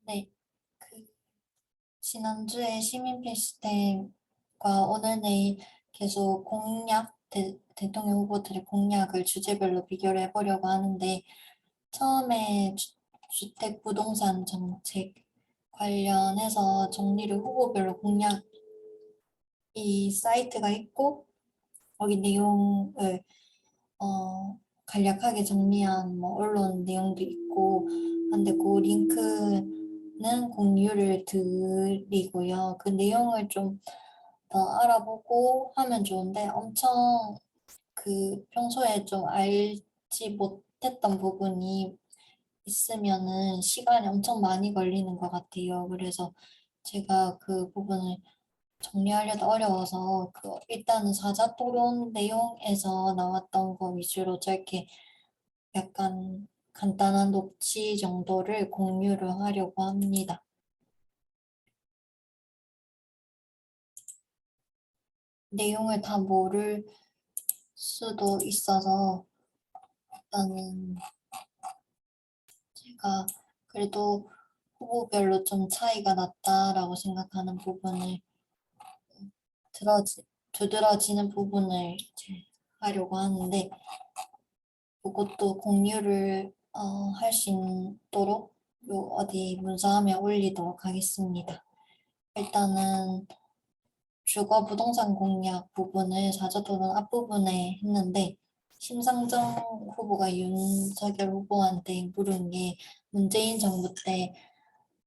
네, 그 지난주에 시민 필수템과 오늘 내일 계속 대통령 후보들의 공약을 주제별로 비교를 해보려고 하는데 처음에 주택 부동산 정책 관련해서 정리를 후보별로 공약 이 사이트가 있고 거기 내용을 간략하게 정리한 뭐 언론 내용도 있고 근데 그 링크는 공유를 드리고요. 그 내용을 좀 더 알아보고 하면 좋은데 엄청 평소에 좀 알지 못했던 부분이 있으면은 시간이 엄청 많이 걸리는 것 같아요. 그래서 제가 그 부분을 정리하려다 어려워서 일단은 사자토론 내용에서 나왔던 거 위주로 짧게 약간 간단한 녹취 정도를 공유를 하려고 합니다. 내용을 다 모를 수도 있어서 일단은 제가 그래도 후보별로 좀 차이가 났다라고 생각하는 부분을 들어지, 두드러지는 부분을 이제 하려고 하는데 그것도 공유를 할 수 있도록 어디 문서화면 올리도록 하겠습니다. 일단은 주거 부동산 공약 부분을 사저토론 앞부분에 했는데 심상정 후보가 윤석열 후보한테 물은 게 문재인 정부 때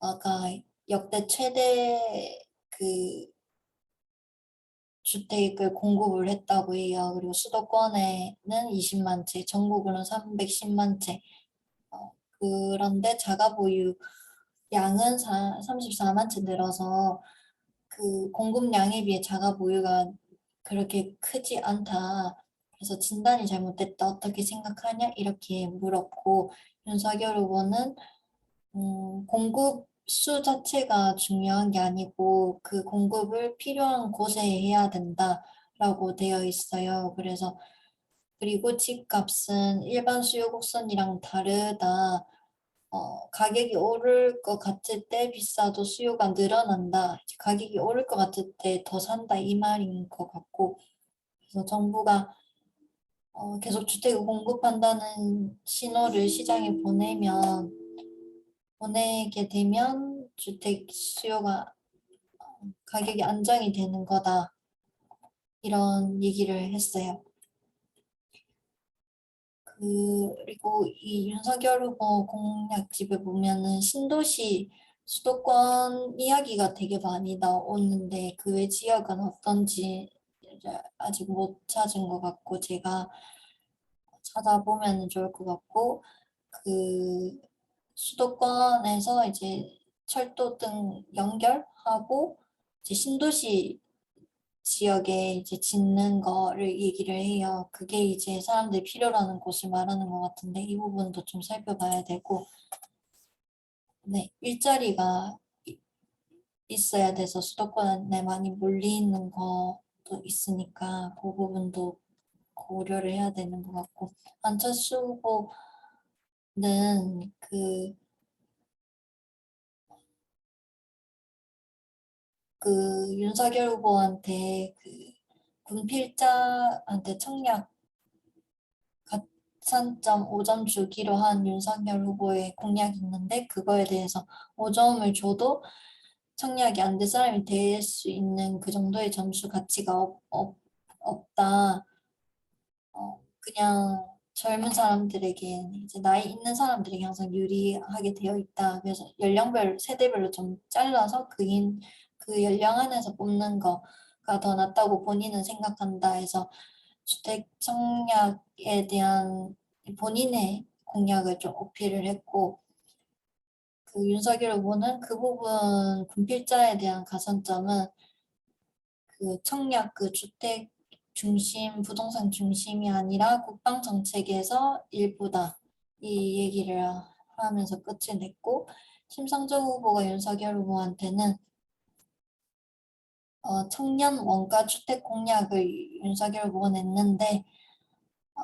아까 역대 최대 그 주택을 공급을 했다고 해요. 그리고 수도권에는 20만 채, 전국으로는 310만 채. 그런데 자가 보유 양은 34만 채 늘어서 그 공급량에 비해 자가 보유가 그렇게 크지 않다. 그래서 진단이 잘못됐다. 어떻게 생각하냐? 이렇게 물었고 윤석열 후보는 공급 수 자체가 중요한 게 아니고 그 공급을 필요한 곳에 해야 된다라고 되어 있어요. 그래서 그리고 집값은 일반 수요 곡선이랑 다르다. 가격이 오를 것 같을 때 비싸도 수요가 늘어난다. 가격이 오를 것 같을 때 더 산다 이 말인 것 같고 그래서 정부가 계속 주택을 공급한다는 신호를 시장에 보내게 되면 주택 수요가 가격이 안정이 되는 거다. 이런 얘기를 했어요. 그리고 이 윤석열 후보 공약집에 보면은 신도시 수도권 이야기가 되게 많이 나오는데 그 외 지역은 어떤지 이제 아직 못 찾은 것 같고 제가 찾아보면 좋을 것 같고 그 수도권에서 이제 철도 등 연결하고 이제 신도시 지역에 이제 짓는 거를 얘기를 해요. 그게 이제 사람들이 필요로 하는 곳을 말하는 것 같은데 이 부분도 좀 살펴봐야 되고 네, 일자리가 있어야 돼서 수도권에 많이 몰리는 것도 있으니까 그 부분도 고려를 해야 되는 것 같고 안철수 후보는 윤석열 후보한테 군필자한테 청약 가산점 5점 주기로 한 윤석열 후보의 공약이 있는데 그거에 대해서 5점을 줘도 청약이 안 될 사람이 될 수 있는 그 정도의 점수 가치가 없다. 그냥 젊은 사람들에게 이제 나이 있는 사람들에게 항상 유리하게 되어 있다. 그래서 세대별로 좀 잘라서 그 연령 안에서 뽑는 거가 더 낫다고 본인은 생각한다 해서 주택 청약에 대한 본인의 공약을 좀 어필을 했고 윤석열 후보는 그 부분 군필자에 대한 가산점은 청약 주택 중심 부동산 중심이 아니라 국방 정책에서 일부다 이 얘기를 하면서 끝을 냈고 심상정 후보가 윤석열 후보한테는 청년 원가 주택 공약을 윤석열 후보가 냈는데 어,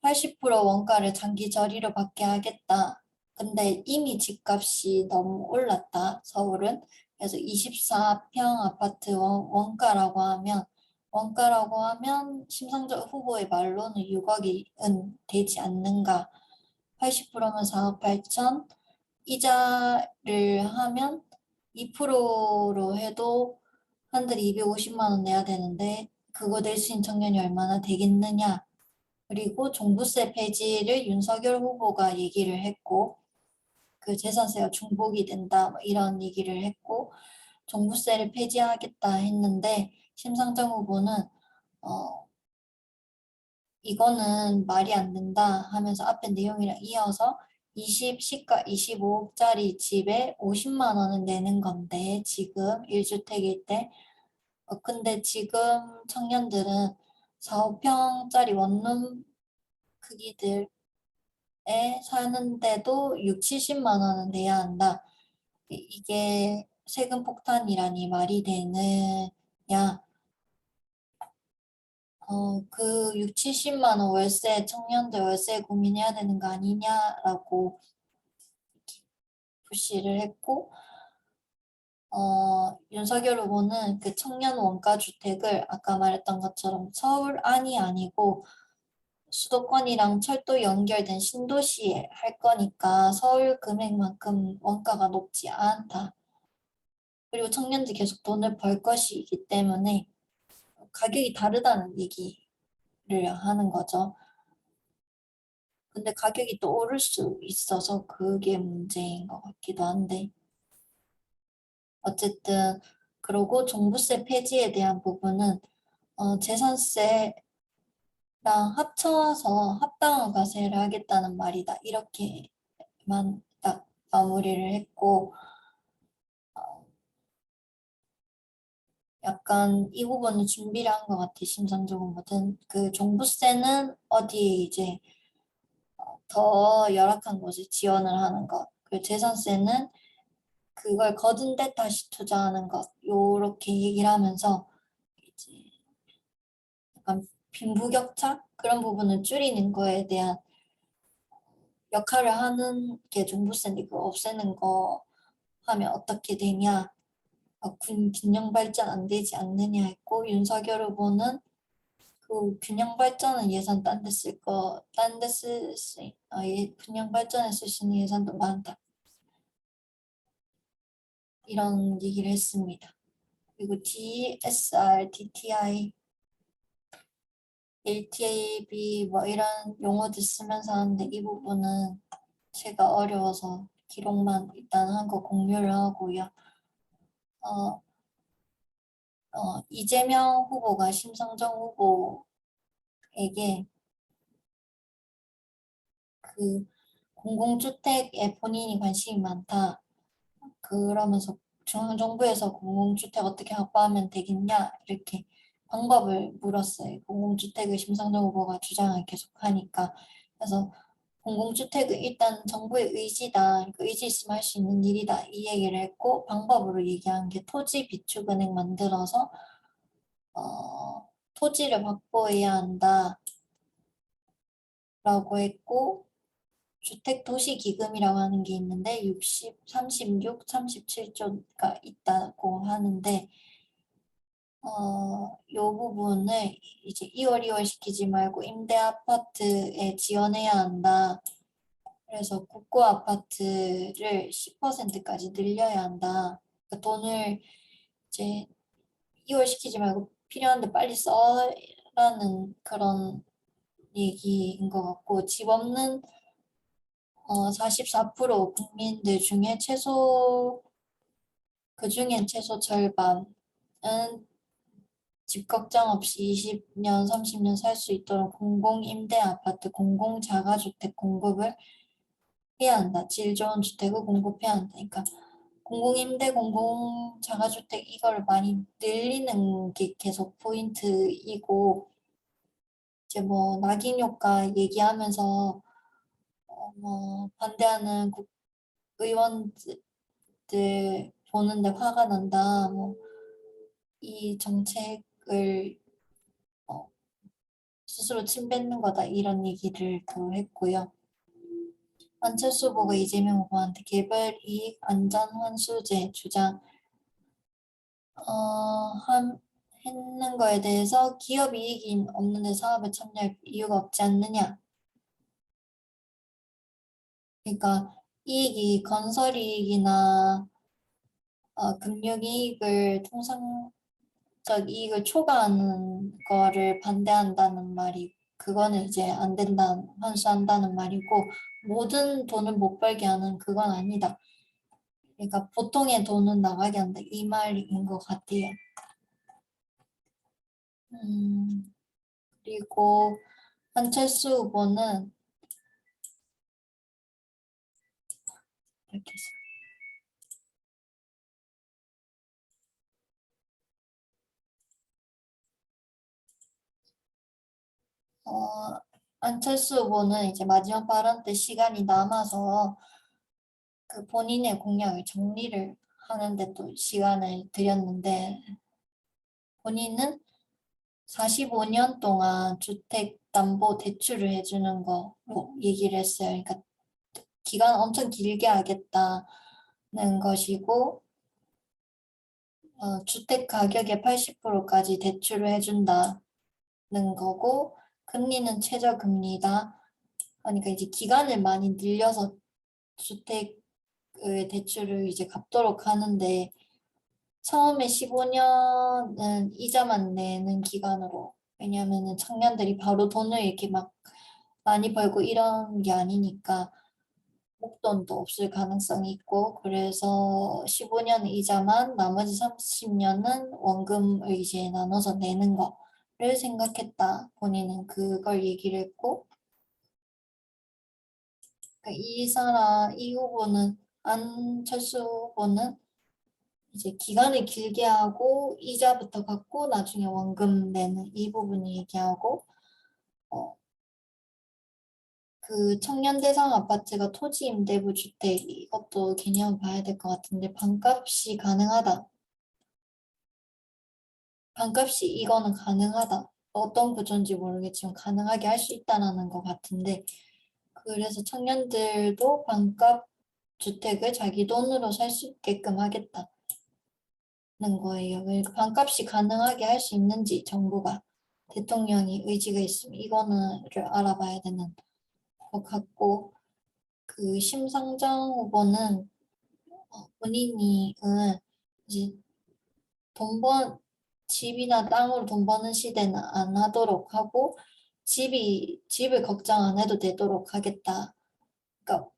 80% 원가를 장기 저리로 받게 하겠다. 근데 이미 집값이 너무 올랐다, 서울은. 그래서 24평 아파트 원가라고 하면 심상정 후보의 말로는 6억이 되지 않는가. 80%면 4억 8천, 이자를 하면 2%로 해도 한 달에 250만 원 내야 되는데 그거 낼 수 있는 청년이 얼마나 되겠느냐. 그리고 종부세 폐지를 윤석열 후보가 얘기를 했고, 그 재산세가 중복이 된다 뭐 이런 얘기를 했고, 종부세를 폐지하겠다 했는데 심상정 후보는 어 이거는 말이 안 된다 하면서 앞에 내용이랑 이어서 시가 25억짜리 집에 50만 원은 내는 건데 지금 1주택일 때 근데 지금 청년들은 4, 5평짜리 원룸 크기들에 사는데도 6, 70만 원은 내야 한다. 이게 세금 폭탄이라니 말이 되느냐. 그 6, 70만 원 월세, 청년들 월세 고민해야 되는 거 아니냐라고 푸시를 했고, 윤석열 후보는 그 청년 원가 주택을 아까 말했던 것처럼 서울 안이 아니고 수도권이랑 철도 연결된 신도시에 할 거니까 서울 금액만큼 원가가 높지 않다. 그리고 청년들이 계속 돈을 벌 것이기 때문에 가격이 다르다는 얘기를 하는 거죠. 근데 가격이 또 오를 수 있어서 그게 문제인 것 같기도 한데 어쨌든 그러고 종부세 폐지에 대한 부분은 재산세랑 합쳐서 합당한 과세를 하겠다는 말이다. 이렇게만 딱 마무리를 했고 약간 이 부분은 준비를 한 것 같아. 심상정 후보든 그 종부세는 어디에 이제 더 열악한 곳에 지원을 하는 것. 그리고 재산세는 그걸 거둔 데 다시 투자하는 것. 요렇게 얘기를 하면서 이제 약간 빈부격차 그런 부분을 줄이는 거에 대한 역할을 하는 게 종부세인데 그거 없애는 거 하면 어떻게 되냐. 균형 발전 안 되지 않느냐 했고 윤석열 후보는 그 균형 발전은 예산 딴 데 쓸 거, 딴 데 균형 발전에 쓸 수 있는 예산도 많다. 이런 얘기를 했습니다. 그리고 DSR, DTI, LTAB 뭐 이런 용어들 쓰면서 하는데 이 부분은 제가 어려워서 기록만 일단 한 거 공유를 하고요. 어, 이재명 후보가 심상정 후보에게 그 공공주택에 본인이 관심이 많다. 그러면서 중앙정부에서 공공주택 어떻게 확보하면 되겠냐 이렇게 방법을 물었어요. 공공주택을 심상정 후보가 주장을 계속하니까. 그래서 공공주택은 일단 정부의 의지다. 그 의지 있으면 할 수 있는 일이다. 이 얘기를 했고 방법으로 얘기한 게 토지 비축은행 만들어서 토지를 확보해야 한다라고 했고 주택도시기금이라고 하는 게 있는데 60, 36, 37조가 있다고 하는데 요 부분을 이제 이월 시키지 말고 임대 아파트에 지원해야 한다. 그래서 국고 아파트를 10%까지 늘려야 한다. 그러니까 돈을 이제 이월 시키지 말고 필요한데 빨리 써라는 그런 얘기인 것 같고 집 없는 44% 국민들 중에 그중엔 최소 절반은 집 걱정 없이 20년, 30년 살 수 있도록 공공임대 아파트, 공공자가주택 공급을 해야 한다. 질 좋은 주택을 공급해야 한다. 그러니까 공공임대, 공공자가주택 이걸 많이 늘리는 게 계속 포인트이고 이제 뭐 낙인 효과 얘기하면서 뭐 반대하는 국의원들 보는데 화가 난다. 뭐 이 정책을 어, 스스로 침뱉는 거다 이런 얘기를 또 했고요. 안철수 후보가 이재명 후보한테 개별 이익 안전 환수제 주장 했는 거에 대해서 기업 이익이 없는데 사업에 참여할 이유가 없지 않느냐. 그러니까 이익이 건설 이익이나 금융 이익을 통상적 이익을 초과하는 거를 반대한다는 말이 그거는 이제 안 된다 환수한다는 말이고 모든 돈을 못 벌게 하는 그건 아니다. 그러니까 보통의 돈은 나가게 한다 이 말인 것 같아요. 그리고 안철수 후보는 이렇게 안철수 후보는 이제 마지막 발언 때 시간이 남아서 그 본인의 공약을 정리를 하는데 또 시간을 들였는데 본인은 45년 동안 주택담보 대출을 해주는 거로 얘기를 했어요. 그러니까 기간 엄청 길게 하겠다는 것이고 주택 가격의 80%까지 대출을 해준다는 거고 금리는 최저금리다. 그러니까 이제 기간을 많이 늘려서 주택의 대출을 이제 갚도록 하는데 처음에 15년은 이자만 내는 기간으로 왜냐하면은 청년들이 바로 돈을 이렇게 막 많이 벌고 이런 게 아니니까 목돈도 없을 가능성이 있고 그래서 15년 이자만 나머지 30년은 원금을 이제 나눠서 내는 거를 생각했다. 본인은 그걸 얘기를 했고 그러니까 이 후보는 안철수 후보는 이제 기간을 길게 하고 이자부터 갚고 나중에 원금 내는 이 부분 얘기하고 어, 그 청년 대상 아파트가 토지 임대부 주택 이것도 개념 봐야 될 것 같은데 반값이 가능하다. 반값이 이거는 가능하다. 어떤 구조인지 모르겠지만 가능하게 할 수 있다라는 것 같은데 그래서 청년들도 반값 주택을 자기 돈으로 살 수 있게끔 하겠다는 거예요. 그러니까 반값이 가능하게 할 수 있는지 정부가 대통령이 의지가 있으면 이거는 알아봐야 되는 것 같고 그 심상정 후보는 본인이 이제 집이나 땅으로 돈 버는 시대는 안 하도록 하고 집을 걱정 안 해도 되도록 하겠다. 그러니까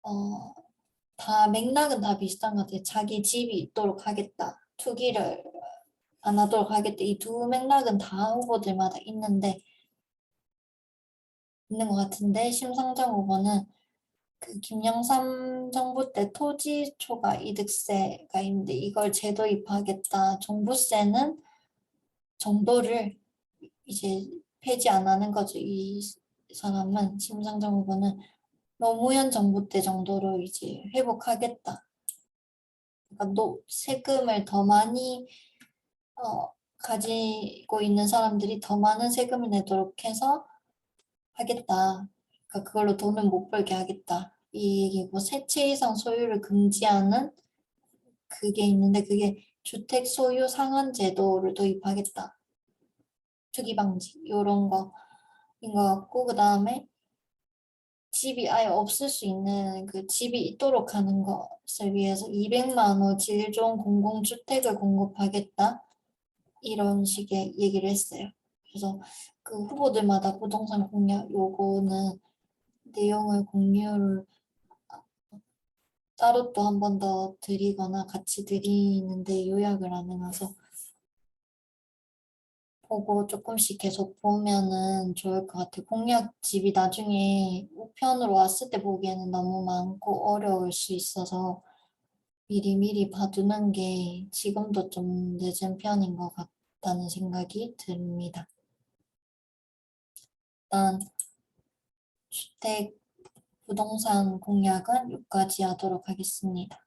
어, 다 맥락은 다 비슷한 것 같아요. 자기 집이 있도록 하겠다. 투기를 안 하도록 하겠다. 이 두 맥락은 다 후보들마다 있는 것 같은데 심상정 후보는 그 김영삼 정부 때 토지 초과 이득세가 있는데 이걸 재도입하겠다. 종부세는 정도를 이제 폐지 안 하는 거죠. 이 사람은 심상정 후보는 노무현 정부 때 정도로 이제 회복하겠다. 그러니까 세금을 더 많이 가지고 있는 사람들이 더 많은 세금을 내도록 해서 하겠다. 그러니까 그걸로 돈을 못 벌게 하겠다. 이 얘기고 세채 이상 소유를 금지하는 그게 있는데 그게 주택 소유 상한 제도를 도입하겠다. 투기 방지 이런 거인 것 같고 그 다음에 집이 아예 없을 수 있는 그 집이 있도록 하는 것을 위해서 200만 호 질 좋은 공공주택을 공급하겠다 이런 식의 얘기를 했어요. 그래서 그 후보들마다 부동산 공약 요거는 내용을 공유를 따로 또 한 번 더 드리거나 같이 드리는데 요약을 안 해놔서 보고 조금씩 계속 보면은 좋을 것 같아요. 공약집이 나중에 우편으로 왔을 때 보기에는 너무 많고 어려울 수 있어서 미리미리 봐두는 게 지금도 좀 늦은 편인 것 같다는 생각이 듭니다. 일단 주택 부동산 공약은 여기까지 하도록 하겠습니다.